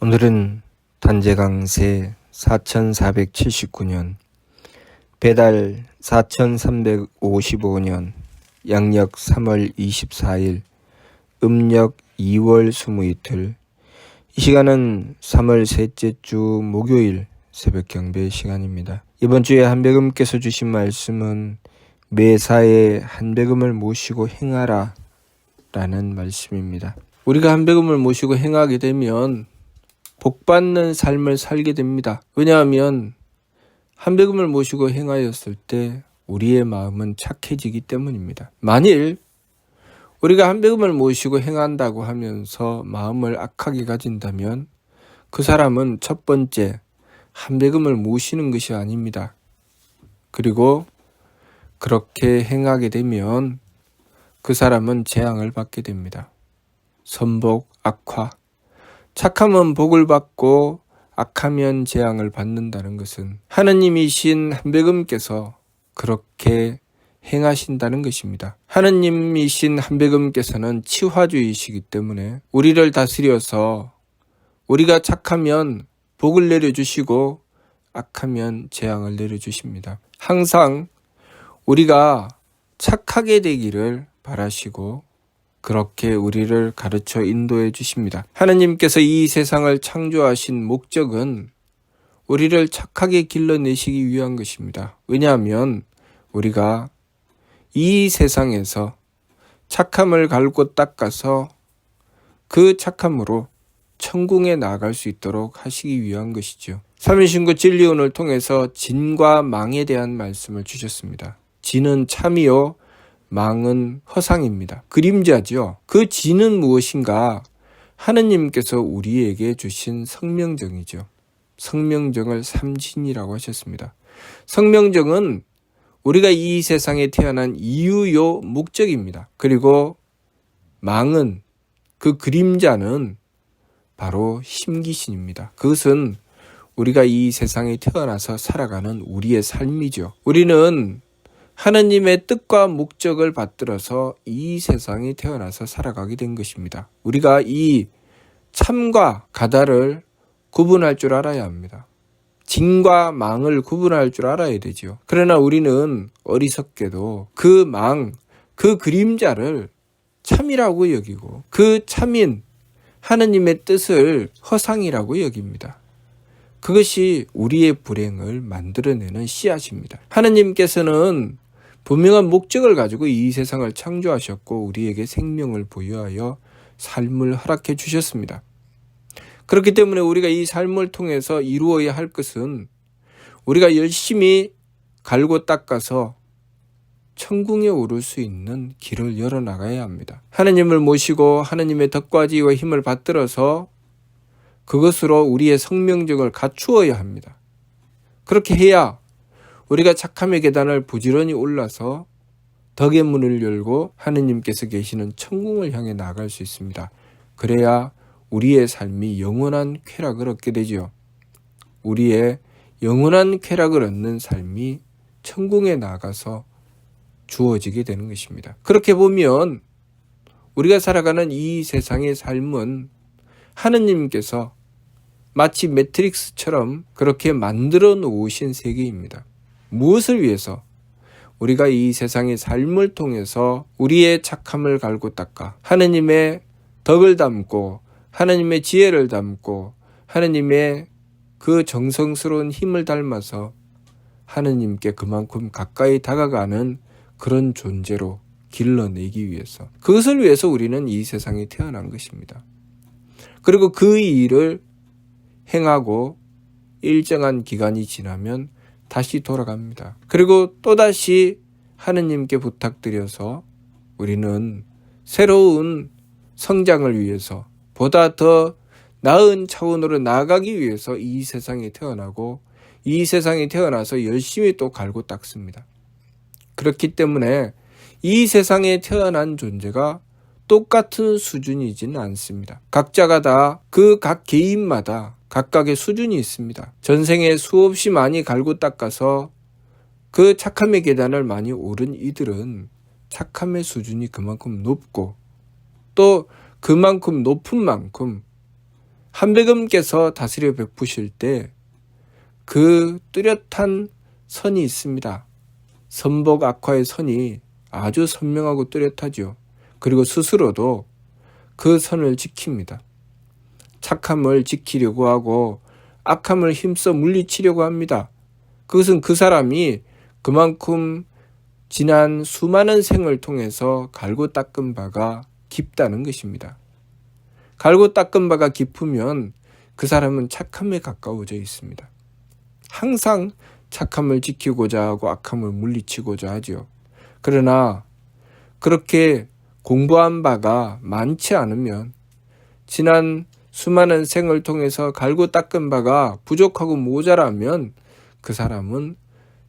오늘은 단재강세 4479년, 배달 4355년, 양력 3월 24일, 음력 2월 20이틀. 이 시간은 3월 셋째 주 목요일 새벽 경배 시간입니다. 이번 주에 한백음께서 주신 말씀은 매사에 한백음을 모시고 행하라 라는 말씀입니다. 우리가 한백음을 모시고 행하게 되면 복받는 삶을 살게 됩니다. 왜냐하면 한백음을 모시고 행하였을 때 우리의 마음은 착해지기 때문입니다. 만일 우리가 한백음을 모시고 행한다고 하면서 마음을 악하게 가진다면 그 사람은 첫 번째 한백음을 모시는 것이 아닙니다. 그리고 그렇게 행하게 되면 그 사람은 재앙을 받게 됩니다. 선복, 악화. 착하면 복을 받고 악하면 재앙을 받는다는 것은 하느님이신 한백음께서 그렇게 행하신다는 것입니다. 하느님이신 한백음께서는 치화주의시기 때문에 우리를 다스려서 우리가 착하면 복을 내려주시고 악하면 재앙을 내려주십니다. 항상 우리가 착하게 되기를 바라시고 그렇게 우리를 가르쳐 인도해 주십니다. 하느님께서 이 세상을 창조하신 목적은 우리를 착하게 길러내시기 위한 것입니다. 왜냐하면 우리가 이 세상에서 착함을 갈고 닦아서 그 착함으로 천국에 나아갈 수 있도록 하시기 위한 것이죠. 삼위신구 진리론을 통해서 진과 망에 대한 말씀을 주셨습니다. 진은 참이요, 망은 허상입니다. 그림자죠. 그 진은 무엇인가? 하느님께서 우리에게 주신 성명정이죠. 성명정을 삼진이라고 하셨습니다. 성명정은 우리가 이 세상에 태어난 이유요 목적입니다. 그리고 망은, 그 그림자는 바로 심기신입니다. 그것은 우리가 이 세상에 태어나서 살아가는 우리의 삶이죠. 우리는 하느님의 뜻과 목적을 받들어서 이 세상에 태어나서 살아가게 된 것입니다. 우리가 이 참과 가다를 구분할 줄 알아야 합니다. 진과 망을 구분할 줄 알아야 되죠. 그러나 우리는 어리석게도 그 망, 그 그림자를 참이라고 여기고 그 참인 하느님의 뜻을 허상이라고 여깁니다. 그것이 우리의 불행을 만들어내는 씨앗입니다. 하느님께서는 분명한 목적을 가지고 이 세상을 창조하셨고 우리에게 생명을 부여하여 삶을 허락해 주셨습니다. 그렇기 때문에 우리가 이 삶을 통해서 이루어야 할 것은 우리가 열심히 갈고 닦아서 천국에 오를 수 있는 길을 열어나가야 합니다. 하느님을 모시고 하느님의 덕과 지혜와 힘을 받들어서 그것으로 우리의 성명정을 갖추어야 합니다. 그렇게 해야 우리가 착함의 계단을 부지런히 올라서 덕의 문을 열고 하느님께서 계시는 천국을 향해 나아갈 수 있습니다. 그래야 우리의 삶이 영원한 쾌락을 얻게 되죠. 우리의 영원한 쾌락을 얻는 삶이 천국에 나가서 주어지게 되는 것입니다. 그렇게 보면 우리가 살아가는 이 세상의 삶은 하느님께서 마치 매트릭스처럼 그렇게 만들어 놓으신 세계입니다. 무엇을 위해서? 우리가 이 세상의 삶을 통해서 우리의 착함을 갈고 닦아 하느님의 덕을 담고 하느님의 지혜를 담고 하느님의 그 정성스러운 힘을 닮아서 하느님께 그만큼 가까이 다가가는 그런 존재로 길러내기 위해서, 그것을 위해서 우리는 이 세상에 태어난 것입니다. 그리고 그 일을 행하고 일정한 기간이 지나면 다시 돌아갑니다. 그리고 또다시 하느님께 부탁드려서 우리는 새로운 성장을 위해서 보다 더 나은 차원으로 나아가기 위해서 이 세상에 태어나고 이 세상에 태어나서 열심히 또 갈고 닦습니다. 그렇기 때문에 이 세상에 태어난 존재가 똑같은 수준이지는 않습니다. 각자가 다 그 각 개인마다 각각의 수준이 있습니다. 전생에 수없이 많이 갈고 닦아서 그 착함의 계단을 많이 오른 이들은 착함의 수준이 그만큼 높고 또 그만큼 높은 만큼 한백음께서 다스려 베푸실 때 그 뚜렷한 선이 있습니다. 선복 악화의 선이 아주 선명하고 뚜렷하죠. 그리고 스스로도 그 선을 지킵니다. 착함을 지키려고 하고 악함을 힘써 물리치려고 합니다. 그것은 그 사람이 그만큼 지난 수많은 생을 통해서 갈고 닦은 바가 깊다는 것입니다. 갈고 닦은 바가 깊으면 그 사람은 착함에 가까워져 있습니다. 항상 착함을 지키고자 하고 악함을 물리치고자 하죠. 그러나 그렇게 공부한 바가 많지 않으면, 지난 수많은 생을 통해서 갈고 닦은 바가 부족하고 모자라면 그 사람은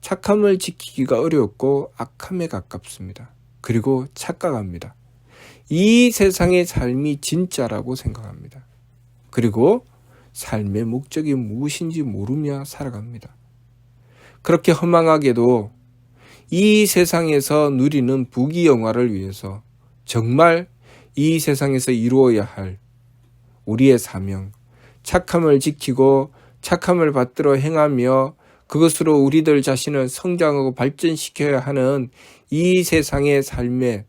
착함을 지키기가 어렵고 악함에 가깝습니다. 그리고 착각합니다. 이 세상의 삶이 진짜라고 생각합니다. 그리고 삶의 목적이 무엇인지 모르며 살아갑니다. 그렇게 허망하게도 이 세상에서 누리는 부귀영화를 위해서 정말 이 세상에서 이루어야 할 우리의 사명, 착함을 지키고 착함을 받들어 행하며 그것으로 우리들 자신을 성장하고 발전시켜야 하는 이 세상의 삶의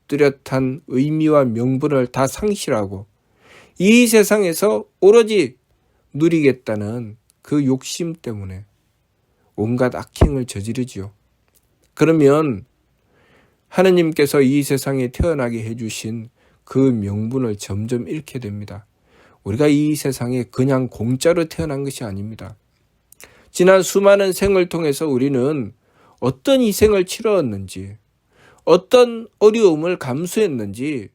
뚜렷한 의미와 명분을 다 상실하고 이 세상에서 오로지 누리겠다는 그 욕심 때문에 온갖 악행을 저지르지요. 그러면 하느님께서 이 세상에 태어나게 해주신 그 명분을 점점 잃게 됩니다. 우리가 이 세상에 그냥 공짜로 태어난 것이 아닙니다. 지난 수많은 생을 통해서 우리는 어떤 희생을 치렀는지, 어떤 어려움을 감수했는지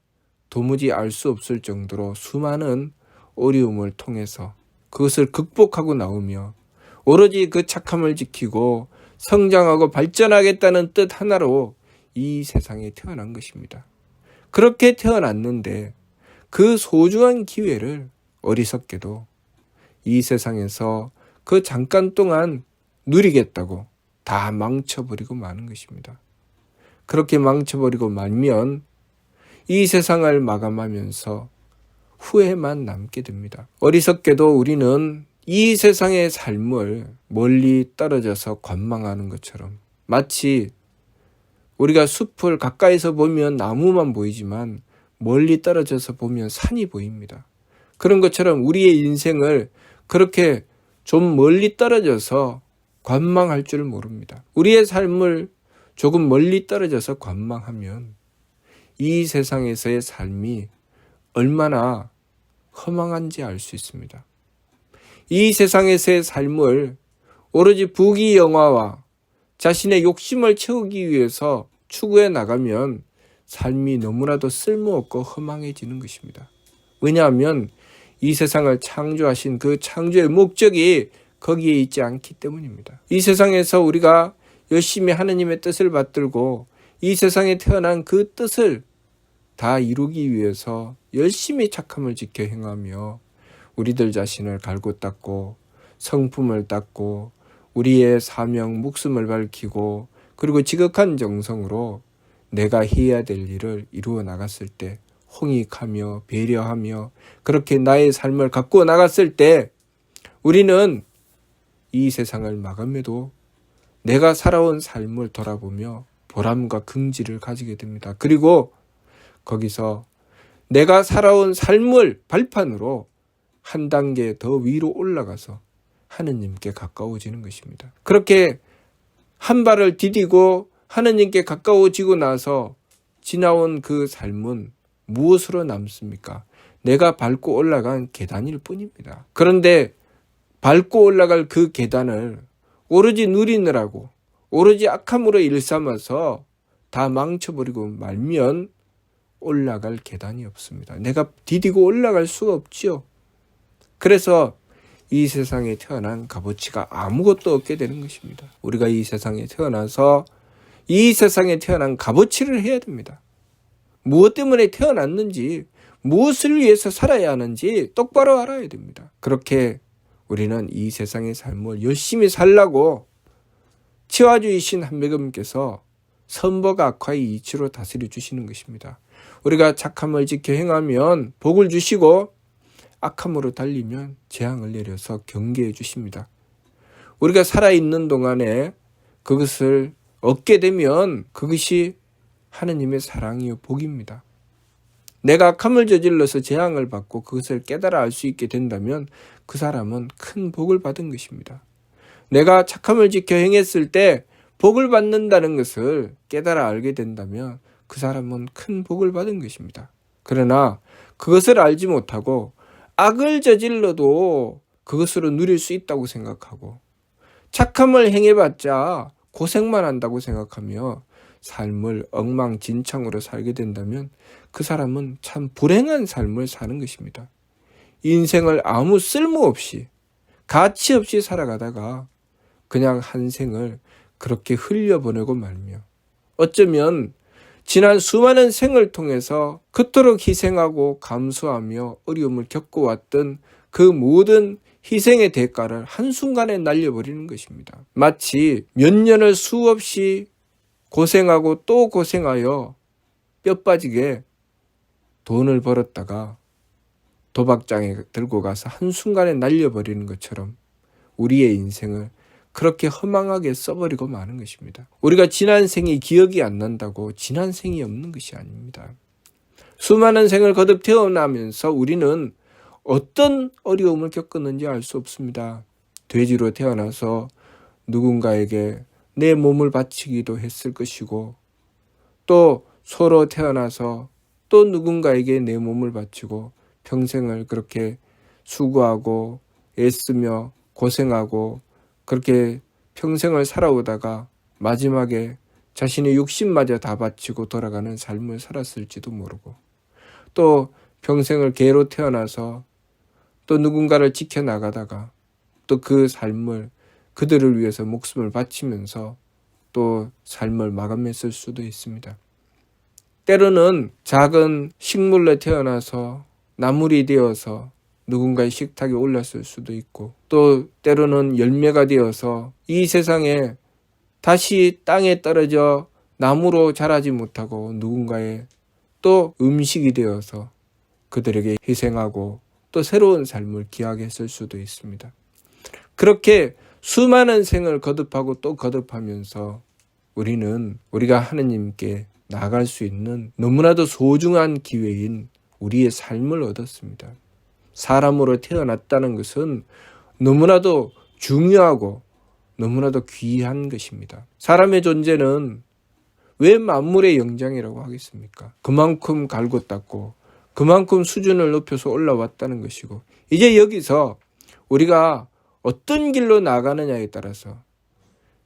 도무지 알 수 없을 정도로 수많은 어려움을 통해서 그것을 극복하고 나오며 오로지 그 착함을 지키고 성장하고 발전하겠다는 뜻 하나로 이 세상에 태어난 것입니다. 그렇게 태어났는데 그 소중한 기회를 어리석게도 이 세상에서 그 잠깐 동안 누리겠다고 다 망쳐버리고 마는 것입니다. 그렇게 망쳐버리고 말면 이 세상을 마감하면서 후회만 남게 됩니다. 어리석게도 우리는 이 세상의 삶을 멀리 떨어져서 관망하는 것처럼, 마치 우리가 숲을 가까이서 보면 나무만 보이지만 멀리 떨어져서 보면 산이 보입니다. 그런 것처럼 우리의 인생을 그렇게 좀 멀리 떨어져서 관망할 줄 모릅니다. 우리의 삶을 조금 멀리 떨어져서 관망하면 이 세상에서의 삶이 얼마나 허망한지 알 수 있습니다. 이 세상에서의 삶을 오로지 부귀영화와 자신의 욕심을 채우기 위해서 추구해 나가면 삶이 너무나도 쓸모없고 허망해지는 것입니다. 왜냐하면 이 세상을 창조하신 그 창조의 목적이 거기에 있지 않기 때문입니다. 이 세상에서 우리가 열심히 하느님의 뜻을 받들고 이 세상에 태어난 그 뜻을 다 이루기 위해서 열심히 착함을 지켜 행하며 우리들 자신을 갈고 닦고 성품을 닦고 우리의 사명, 목숨을 밝히고 그리고 지극한 정성으로 내가 해야 될 일을 이루어 나갔을 때, 홍익하며 배려하며 그렇게 나의 삶을 가꾸어 나갔을 때 우리는 이 세상을 마감해도 내가 살아온 삶을 돌아보며 보람과 긍지를 가지게 됩니다. 그리고 거기서 내가 살아온 삶을 발판으로 한 단계 더 위로 올라가서 하느님께 가까워지는 것입니다. 그렇게 한 발을 디디고 하느님께 가까워지고 나서 지나온 그 삶은 무엇으로 남습니까? 내가 밟고 올라간 계단일 뿐입니다. 그런데 밟고 올라갈 그 계단을 오로지 누리느라고 오로지 악함으로 일삼아서 다 망쳐버리고 말면 올라갈 계단이 없습니다. 내가 디디고 올라갈 수가 없지요. 그래서 이 세상에 태어난 값어치가 아무것도 없게 되는 것입니다. 우리가 이 세상에 태어나서 이 세상에 태어난 값어치를 해야 됩니다. 무엇 때문에 태어났는지, 무엇을 위해서 살아야 하는지 똑바로 알아야 됩니다. 그렇게 우리는 이 세상의 삶을 열심히 살라고 치와주이신 한백음께서 선복 악화의 이치로 다스려 주시는 것입니다. 우리가 착함을 지켜 행하면 복을 주시고 악함으로 달리면 재앙을 내려서 경계해 주십니다. 우리가 살아있는 동안에 그것을 얻게 되면 그것이 하느님의 사랑이요 복입니다. 내가 악함을 저질러서 재앙을 받고 그것을 깨달아 알 수 있게 된다면 그 사람은 큰 복을 받은 것입니다. 내가 착함을 지켜 행했을 때 복을 받는다는 것을 깨달아 알게 된다면 그 사람은 큰 복을 받은 것입니다. 그러나 그것을 알지 못하고 악을 저질러도 그것으로 누릴 수 있다고 생각하고 착함을 행해봤자 고생만 한다고 생각하며 삶을 엉망진창으로 살게 된다면 그 사람은 참 불행한 삶을 사는 것입니다. 인생을 아무 쓸모없이 가치 없이 살아가다가 그냥 한 생을 그렇게 흘려보내고 말며 어쩌면 지난 수많은 생을 통해서 그토록 희생하고 감수하며 어려움을 겪어왔던 그 모든 희생의 대가를 한순간에 날려버리는 것입니다. 마치 몇 년을 수없이 고생하고 또 고생하여 뼈 빠지게 돈을 벌었다가 도박장에 들고 가서 한순간에 날려버리는 것처럼 우리의 인생을 그렇게 허망하게 써버리고 마는 것입니다. 우리가 지난 생이 기억이 안 난다고 지난 생이 없는 것이 아닙니다. 수많은 생을 거듭 태어나면서 우리는 어떤 어려움을 겪었는지 알 수 없습니다. 돼지로 태어나서 누군가에게 내 몸을 바치기도 했을 것이고 또 소로 태어나서 또 누군가에게 내 몸을 바치고 평생을 그렇게 수고하고 애쓰며 고생하고 그렇게 평생을 살아오다가 마지막에 자신의 욕심마저 다 바치고 돌아가는 삶을 살았을지도 모르고 또 평생을 개로 태어나서 또 누군가를 지켜나가다가 또 그 삶을 그들을 위해서 목숨을 바치면서 또 삶을 마감했을 수도 있습니다. 때로는 작은 식물로 태어나서 나물이 되어서 누군가의 식탁에 올랐을 수도 있고 또 때로는 열매가 되어서 이 세상에 다시 땅에 떨어져 나무로 자라지 못하고 누군가의 또 음식이 되어서 그들에게 희생하고 또 새로운 삶을 기하게 했을 수도 있습니다. 그렇게 수많은 생을 거듭하고 또 거듭하면서 우리는 우리가 하느님께 나아갈 수 있는 너무나도 소중한 기회인 우리의 삶을 얻었습니다. 사람으로 태어났다는 것은 너무나도 중요하고 너무나도 귀한 것입니다. 사람의 존재는 왜 만물의 영장이라고 하겠습니까? 그만큼 갈고 닦고 그만큼 수준을 높여서 올라왔다는 것이고 이제 여기서 우리가 어떤 길로 나가느냐에 따라서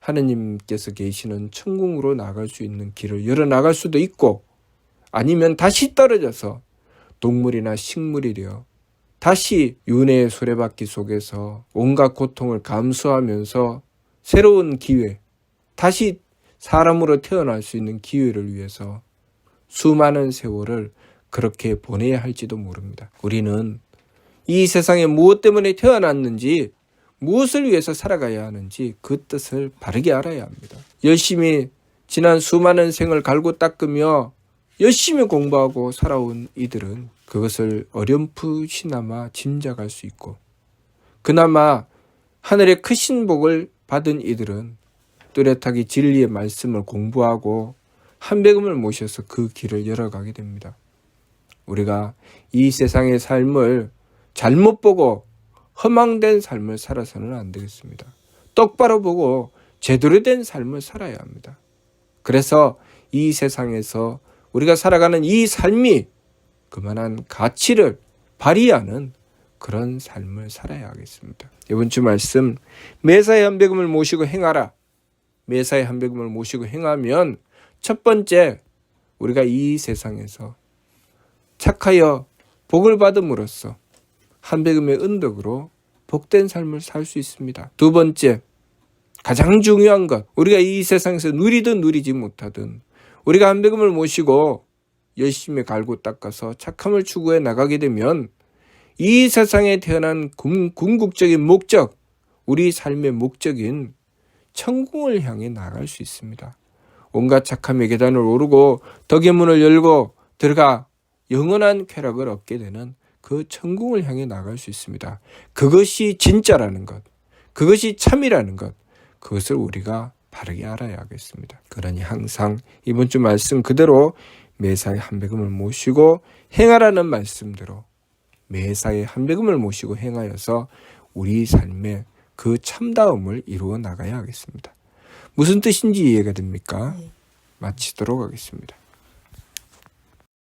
하느님께서 계시는 천국으로 나갈 수 있는 길을 열어나갈 수도 있고 아니면 다시 떨어져서 동물이나 식물이 되어 다시 윤회의 수레바퀴 속에서 온갖 고통을 감수하면서 새로운 기회, 다시 사람으로 태어날 수 있는 기회를 위해서 수많은 세월을 그렇게 보내야 할지도 모릅니다. 우리는 이 세상에 무엇 때문에 태어났는지 무엇을 위해서 살아가야 하는지 그 뜻을 바르게 알아야 합니다. 열심히 지난 수많은 생을 갈고 닦으며 열심히 공부하고 살아온 이들은 그것을 어렴풋이나마 짐작할 수 있고 그나마 하늘의 크신 복을 받은 이들은 뚜렷하게 진리의 말씀을 공부하고 한백음을 모셔서 그 길을 열어가게 됩니다. 우리가 이 세상의 삶을 잘못 보고 허망된 삶을 살아서는 안 되겠습니다. 똑바로 보고 제대로 된 삶을 살아야 합니다. 그래서 이 세상에서 우리가 살아가는 이 삶이 그만한 가치를 발휘하는 그런 삶을 살아야 하겠습니다. 이번 주 말씀 매사에 한백음을 모시고 행하라. 매사에 한백음을 모시고 행하면 첫 번째 우리가 이 세상에서 착하여 복을 받음으로써 한백음의 은덕으로 복된 삶을 살 수 있습니다. 두 번째, 가장 중요한 것, 우리가 이 세상에서 누리든 누리지 못하든 우리가 한백음을 모시고 열심히 갈고 닦아서 착함을 추구해 나가게 되면 이 세상에 태어난 궁극적인 목적, 우리 삶의 목적인 천국을 향해 나갈 수 있습니다. 온갖 착함의 계단을 오르고 덕의 문을 열고 들어가 영원한 쾌락을 얻게 되는 그 천국을 향해 나갈 수 있습니다. 그것이 진짜라는 것, 그것이 참이라는 것, 그것을 우리가 바르게 알아야 하겠습니다. 그러니 항상 이번 주 말씀 그대로 매사에 한배금을 모시고 행하라는 말씀대로 매사에 한배금을 모시고 행하여서 우리 삶에 그 참다움을 이루어 나가야 하겠습니다. 무슨 뜻인지 이해가 됩니까? 마치도록 하겠습니다.